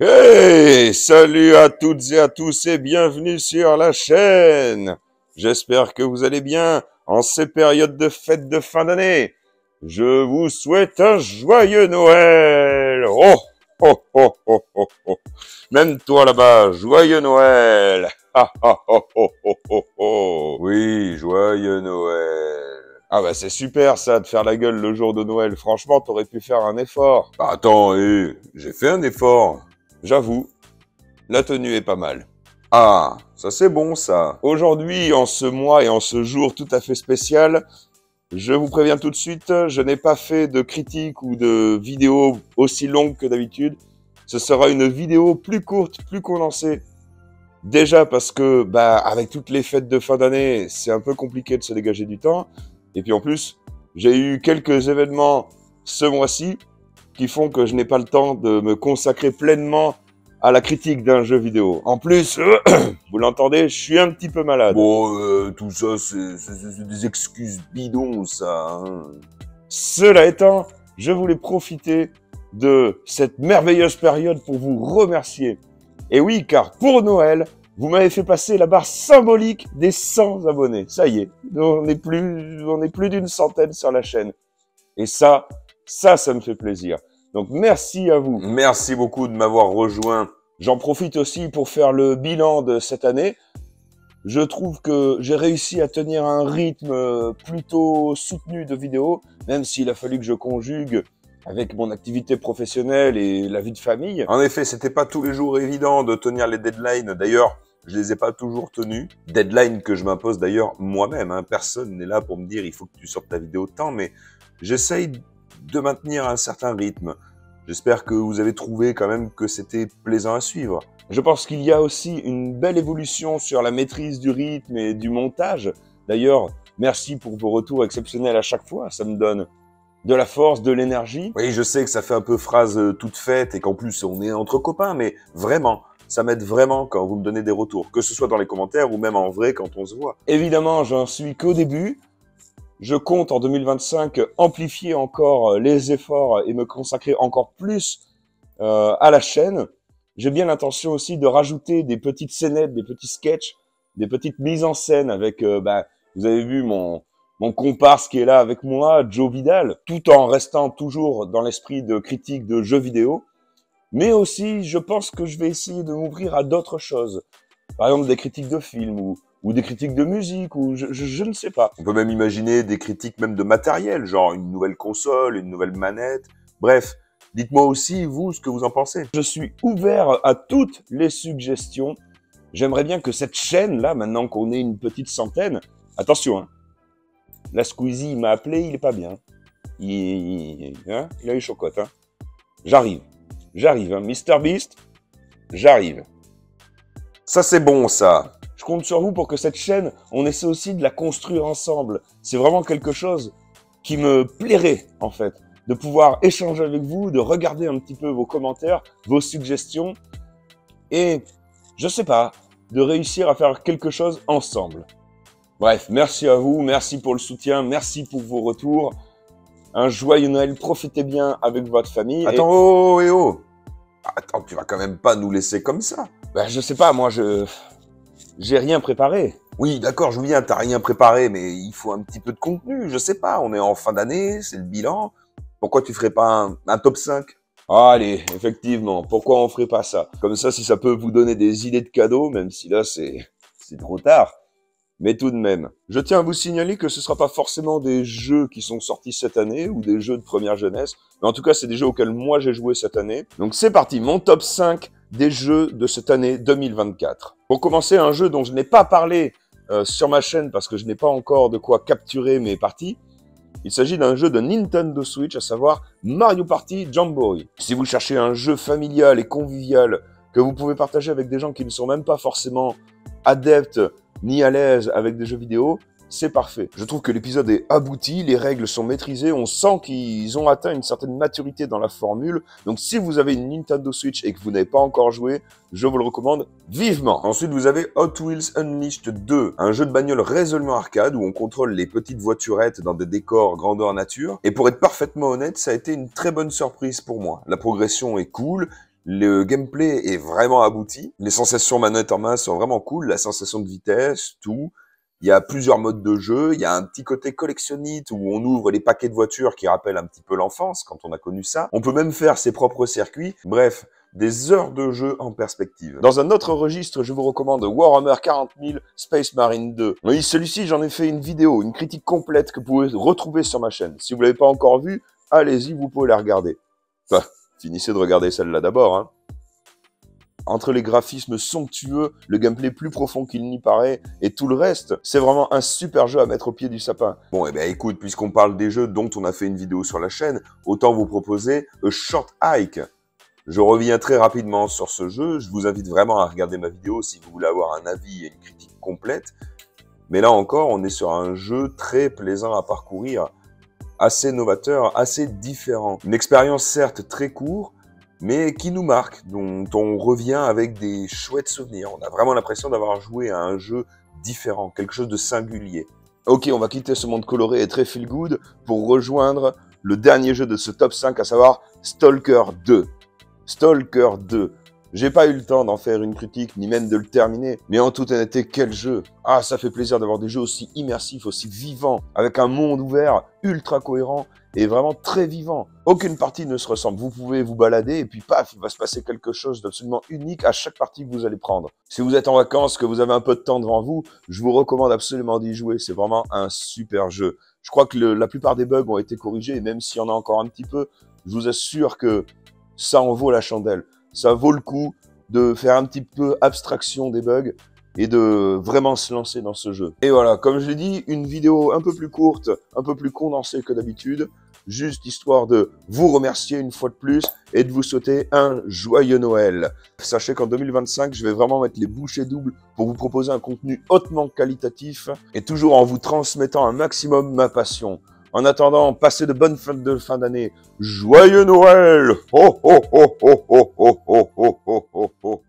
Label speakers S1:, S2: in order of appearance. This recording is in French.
S1: Hey, salut à toutes et à tous et bienvenue sur la chaîne. J'espère que vous allez bien en ces périodes de fêtes de fin d'année. Je vous souhaite un joyeux Noël. Oh, oh, oh, oh, oh, oh. Même toi là-bas, joyeux Noël. Ah, ah, oh, oh, oh, oh, oh. Oui, joyeux Noël. Ah bah c'est super ça de faire la gueule le jour de Noël. Franchement, t'aurais pu faire un effort. Bah attends, j'ai fait un effort. J'avoue, la tenue est pas mal. Ah, ça c'est bon ça. Aujourd'hui, en ce mois et en ce jour tout à fait spécial, je vous préviens tout de suite, je n'ai pas fait de critique ou de vidéo aussi longue que d'habitude. Ce sera une vidéo plus courte, plus condensée. Déjà parce que, avec toutes les fêtes de fin d'année, c'est un peu compliqué de se dégager du temps. Et puis en plus, j'ai eu quelques événements ce mois-ci qui font que je n'ai pas le temps de me consacrer pleinement à la critique d'un jeu vidéo. En plus, vous l'entendez, je suis un petit peu malade. Bon, tout ça, c'est des excuses bidons, ça. Hein. Cela étant, je voulais profiter de cette merveilleuse période pour vous remercier. Et oui, car pour Noël, vous m'avez fait passer la barre symbolique des 100 abonnés. Ça y est, on n'est plus d'une centaine sur la chaîne. Et ça me fait plaisir. Donc merci à vous. Merci beaucoup de m'avoir rejoint. J'en profite aussi pour faire le bilan de cette année. Je trouve que j'ai réussi à tenir un rythme plutôt soutenu de vidéos, même s'il a fallu que je conjugue avec mon activité professionnelle et la vie de famille. En effet, c'était pas tous les jours évident de tenir les deadlines. D'ailleurs, je les ai pas toujours tenus. Deadline que je m'impose d'ailleurs moi-même. Hein. Personne n'est là pour me dire il faut que tu sortes ta vidéo tant, mais j'essaye de maintenir un certain rythme. J'espère que vous avez trouvé quand même que c'était plaisant à suivre. Je pense qu'il y a aussi une belle évolution sur la maîtrise du rythme et du montage. D'ailleurs, merci pour vos retours exceptionnels à chaque fois. Ça me donne de la force, de l'énergie. Oui, je sais que ça fait un peu phrase toute faite et qu'en plus on est entre copains, mais vraiment, ça m'aide vraiment quand vous me donnez des retours, que ce soit dans les commentaires ou même en vrai quand on se voit. Évidemment, j'en suis qu'au début. Je compte en 2025 amplifier encore les efforts et me consacrer encore plus à la chaîne. J'ai bien l'intention aussi de rajouter des petites scénettes, des petits sketchs, des petites mises en scène avec, vous avez vu mon comparse qui est là avec moi, Joe Vidal, tout en restant toujours dans l'esprit de critique de jeux vidéo. Mais aussi, je pense que je vais essayer de m'ouvrir à d'autres choses. Par exemple, des critiques de films ou des critiques de musique, ou je ne sais pas. On peut même imaginer des critiques même de matériel, genre une nouvelle console, une nouvelle manette. Bref, dites-moi aussi, vous, ce que vous en pensez. Je suis ouvert à toutes les suggestions. J'aimerais bien que cette chaîne-là, maintenant qu'on est une petite centaine... Attention, hein. La Squeezie, il m'a appelé, il est pas bien. Il a eu chocotte, hein. J'arrive, hein. Mr Beast, j'arrive. Ça, c'est bon, ça. Je compte sur vous pour que cette chaîne, on essaie aussi de la construire ensemble. C'est vraiment quelque chose qui me plairait, en fait, de pouvoir échanger avec vous, de regarder un petit peu vos commentaires, vos suggestions, et, je sais pas, de réussir à faire quelque chose ensemble. Bref, merci à vous, merci pour le soutien, merci pour vos retours. Un joyeux Noël, profitez bien avec votre famille. Attends, oh. Attends, tu vas quand même pas nous laisser comme ça. Je sais pas, moi, j'ai rien préparé. Oui, d'accord, je vous viens, t'as rien préparé, mais il faut un petit peu de contenu, je sais pas, on est en fin d'année, c'est le bilan. Pourquoi tu ferais pas un top 5 ? Allez, effectivement, pourquoi on ferait pas ça ? Comme ça, si ça peut vous donner des idées de cadeaux, même si là, c'est trop tard. Mais tout de même, je tiens à vous signaler que ce ne sera pas forcément des jeux qui sont sortis cette année ou des jeux de première jeunesse, mais en tout cas, c'est des jeux auxquels moi j'ai joué cette année. Donc c'est parti, mon top 5 des jeux de cette année 2024. Pour commencer, un jeu dont je n'ai pas parlé sur ma chaîne parce que je n'ai pas encore de quoi capturer mes parties. Il s'agit d'un jeu de Nintendo Switch, à savoir Mario Party Jamboree. Si vous cherchez un jeu familial et convivial que vous pouvez partager avec des gens qui ne sont même pas forcément adeptes ni à l'aise avec des jeux vidéo, c'est parfait. Je trouve que l'épisode est abouti, les règles sont maîtrisées, on sent qu'ils ont atteint une certaine maturité dans la formule. Donc si vous avez une Nintendo Switch et que vous n'avez pas encore joué, je vous le recommande vivement. Ensuite, vous avez Hot Wheels Unleashed 2, un jeu de bagnole résolument arcade où on contrôle les petites voiturettes dans des décors grandeur nature. Et pour être parfaitement honnête, ça a été une très bonne surprise pour moi. La progression est cool, Le gameplay est vraiment abouti. Les sensations manette en main sont vraiment cool. La sensation de vitesse, tout. Il y a plusieurs modes de jeu. Il y a un petit côté collectionnite où on ouvre les paquets de voitures qui rappellent un petit peu l'enfance quand on a connu ça. On peut même faire ses propres circuits. Bref, des heures de jeu en perspective. Dans un autre registre, je vous recommande Warhammer 40 000 Space Marine 2. Oui, celui-ci, j'en ai fait une vidéo, une critique complète que vous pouvez retrouver sur ma chaîne. Si vous ne l'avez pas encore vue, allez-y, vous pouvez la regarder. Enfin, finissez de regarder celle-là d'abord, hein. Entre les graphismes somptueux, le gameplay plus profond qu'il n'y paraît, et tout le reste, c'est vraiment un super jeu à mettre au pied du sapin. Bon, eh ben écoute, puisqu'on parle des jeux dont on a fait une vidéo sur la chaîne, autant vous proposer A Short Hike. Je reviens très rapidement sur ce jeu, je vous invite vraiment à regarder ma vidéo si vous voulez avoir un avis et une critique complète. Mais là encore, on est sur un jeu très plaisant à parcourir, assez novateur, assez différent. Une expérience certes très courte, mais qui nous marque, dont on revient avec des chouettes souvenirs. On a vraiment l'impression d'avoir joué à un jeu différent, quelque chose de singulier. Ok, on va quitter ce monde coloré et très feel good pour rejoindre le dernier jeu de ce top 5, à savoir Stalker 2. Stalker 2. J'ai pas eu le temps d'en faire une critique, ni même de le terminer, mais en toute honnêteté, quel jeu! Ah, ça fait plaisir d'avoir des jeux aussi immersifs, aussi vivants, avec un monde ouvert, ultra cohérent, et vraiment très vivant. Aucune partie ne se ressemble, vous pouvez vous balader, et puis paf, il va se passer quelque chose d'absolument unique à chaque partie que vous allez prendre. Si vous êtes en vacances, que vous avez un peu de temps devant vous, je vous recommande absolument d'y jouer, c'est vraiment un super jeu. Je crois que la plupart des bugs ont été corrigés, et même s'il y en a encore un petit peu, je vous assure que ça en vaut la chandelle. Ça vaut le coup de faire un petit peu abstraction des bugs et de vraiment se lancer dans ce jeu. Et voilà, comme je l'ai dit, une vidéo un peu plus courte, un peu plus condensée que d'habitude, juste histoire de vous remercier une fois de plus et de vous souhaiter un joyeux Noël. Sachez qu'en 2025, je vais vraiment mettre les bouchées doubles pour vous proposer un contenu hautement qualitatif et toujours en vous transmettant un maximum ma passion. En attendant, passez de bonnes fêtes de fin d'année. Joyeux Noël! Ho ho ho ho ho ho ho ho ho ho.